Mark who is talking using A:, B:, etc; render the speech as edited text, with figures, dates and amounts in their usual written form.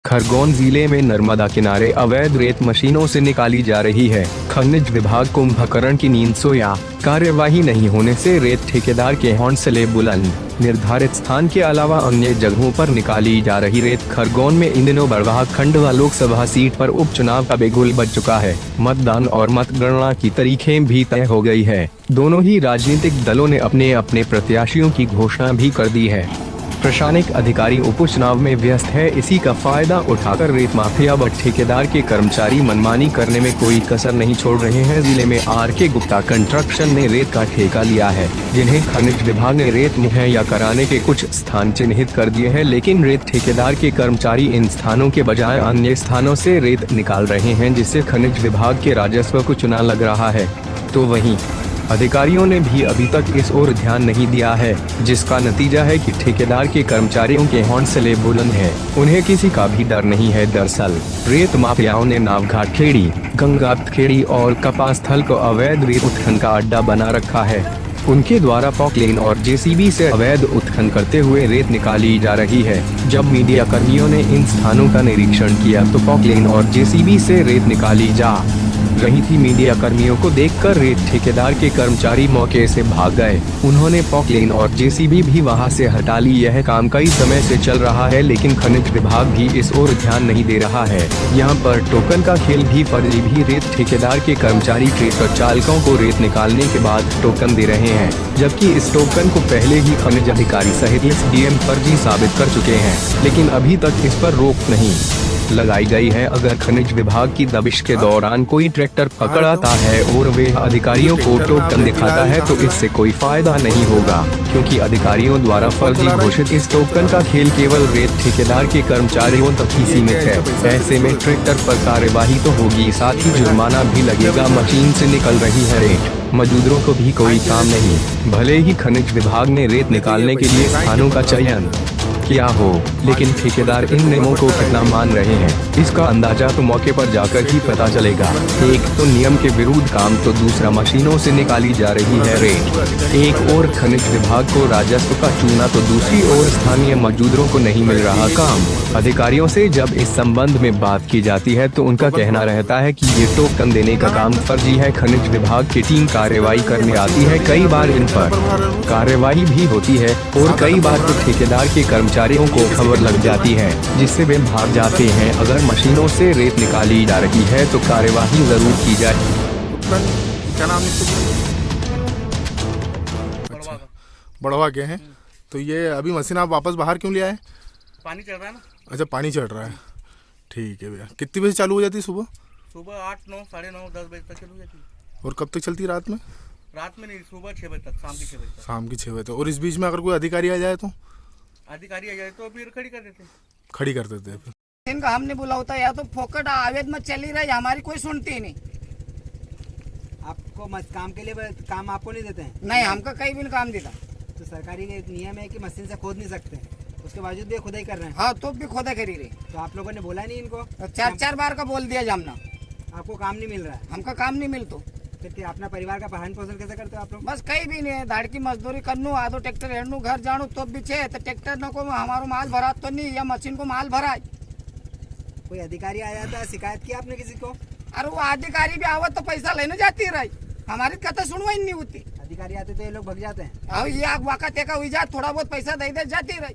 A: खरगोन जिले में नर्मदा किनारे अवैध रेत मशीनों से निकाली जा रही है। खनिज विभाग कुंभकर्ण की नींद सोया, कार्यवाही नहीं होने से रेत ठेकेदार के हौसले बुलंद। निर्धारित स्थान के अलावा अन्य जगहों पर निकाली जा रही रेत। खरगोन में इन दिनों बड़वाह खंडवा लोकसभा सीट पर उपचुनाव का बिगुल बज चुका है। मतदान और मतगणना की तारीखें भी तय हो गई है। दोनों ही राजनीतिक दलों ने अपने अपने प्रत्याशियों की घोषणा भी कर दी है। प्रशासनिक अधिकारी उपचुनाव में व्यस्त है। इसी का फायदा उठाकर रेत माफिया व ठेकेदार के कर्मचारी मनमानी करने में कोई कसर नहीं छोड़ रहे हैं। जिले में आर.के. गुप्ता कंस्ट्रक्शन ने रेत का ठेका लिया है, जिन्हें खनिज विभाग ने रेत मुहैया कराने के कुछ स्थान चिन्हित कर दिए हैं, लेकिन रेत ठेकेदार के कर्मचारी इन स्थानों के बजाय अन्य स्थानों से रेत निकाल रहे हैं, जिससे खनिज विभाग के राजस्व को चुना लग रहा है। तो वहीं अधिकारियों ने भी अभी तक इस ओर ध्यान नहीं दिया है, जिसका नतीजा है कि ठेकेदार के कर्मचारियों के हौसले बुलंद हैं। उन्हें किसी का भी डर नहीं है। दरअसल रेत माफियाओं ने नावघाट खेड़ी, गंगा खेड़ी और कपास स्थल को अवैध रेत उत्खनन का अड्डा बना रखा है। उनके द्वारा पॉकलेन और जेसीबी से अवैध उत्खनन करते हुए रेत निकाली जा रही है। जब मीडिया कर्मियों ने इन स्थानों का निरीक्षण किया तो पॉकलेन और जेसीबी से रेत निकाली जा रही थी। मीडिया कर्मियों को देखकर रेत ठेकेदार के कर्मचारी मौके से भाग गए। उन्होंने पॉकलेन और जेसीबी भी वहां से हटा ली। यह काम कई समय से चल रहा है, लेकिन खनिज विभाग भी इस ओर ध्यान नहीं दे रहा है। यहां पर टोकन का खेल भी फर्जी। भी रेत ठेकेदार के कर्मचारी ट्रैक्टर चालकों को रेत निकालने के बाद टोकन दे रहे हैं, जबकि इस टोकन को पहले ही खनिज अधिकारी सहित एसडीएम फर्जी साबित कर चुके हैं, लेकिन अभी तक इस पर रोक नहीं लगाई गई है। अगर खनिज विभाग की दबिश के दौरान कोई ट्रैक्टर पकड़ाता है और वे अधिकारियों को टोकन दिखाता है तो इससे कोई फायदा नहीं होगा, क्योंकि अधिकारियों द्वारा फर्जी घोषित इस टोकन का खेल केवल रेत ठेकेदार के कर्मचारियों तक ही सीमित है। ऐसे में ट्रैक्टर पर कार्यवाही तो होगी, साथ ही जुर्माना भी लगेगा। मशीन से निकल रही है रेत, मजदूरों को भी कोई काम नहीं। भले ही खनिज विभाग ने रेत निकालने के लिए स्थानों का चयन किया हो, लेकिन ठेकेदार इन नियमों को कितना मान रहे हैं, इसका अंदाजा तो मौके पर जाकर ही पता चलेगा। एक तो नियम के विरुद्ध काम, तो दूसरा मशीनों से निकाली जा रही है रेत। एक और खनिज विभाग को राजस्व का चूना, तो दूसरी ओर स्थानीय मजदूरों को नहीं मिल रहा काम। अधिकारियों से जब इस संबंध में बात की जाती है तो उनका कहना रहता है कि ये टोकन देने का काम फर्जी है। खनिज विभाग की टीम कार्रवाई करने आती है, कई बार इन पर कार्रवाई भी होती है और कई बार तो ठेकेदार के कर्मचारियों को खबर लग जाती है, जिससे वे भाग जाते हैं। अगर मशीनों से रेत निकाली जा रही है तो कार्यवाही जरूर की जाए।
B: क्या नाम बड़वा के हैं? तो ये अभी मशीन आप वापस बाहर क्यों ले आए?
C: पानी चढ़ रहा है ना।
B: अच्छा, पानी चढ़ रहा है, ठीक है भैया। कितनी बजे चालू हो जाती है? सुबह
C: 8, 9, 9:30, 10 बजे तक चालू हो जाती है।
B: और कब तक चलती है? रात में
C: नहीं, सुबह 6 बजे तक, शाम की 6 बजे तक।
B: शाम की 6 बजे तक। और इस बीच में अगर कोई अधिकारी आ जाए तो
C: फिर खड़ी कर देते।
B: खड़ी कर देते हैं।
D: इनका हमने बोला होता है या तो फोकट अवैध मत चली रही, हमारी कोई सुनती ही नहीं।
E: आपको काम के लिए काम आपको नहीं देते हैं?
D: नहीं, हमको कहीं भी नहीं काम देता।
E: तो सरकारी एक नियम है कि मशीन से खोद नहीं सकते, उसके बावजूद भी खुदाई कर रहे हैं।
D: हाँ, तो भी खोदा करी रही।
E: तो आप लोगों ने बोला नहीं इनको?
D: 4 बार का बोल दिया जामना।
E: आपको काम नहीं मिल रहा है?
D: हमका काम नहीं मिल, तो
E: फिर अपना परिवार का भरण पोषण कैसे करते हो आप लोग?
D: बस कहीं भी नहीं है। धाड़ की मजदूरी करनू, आधो ट्रैक्टर हेड़नू, घर जानू तो भी छे तो ट्रैक्टर न को हमारो माल भरा तो नहीं, या मशीन को माल भरा।
E: कोई अधिकारी आ जाता है, शिकायत की आपने किसी को?
D: अरे वो अधिकारी भी आवत तो पैसा लेने जाती रही, हमारी कथा सुनवाई नहीं होती।
E: अधिकारी आते तो ये लोग भग जाते हैं।
D: ये वक्त एक थोड़ा बहुत पैसा दे जाती रही।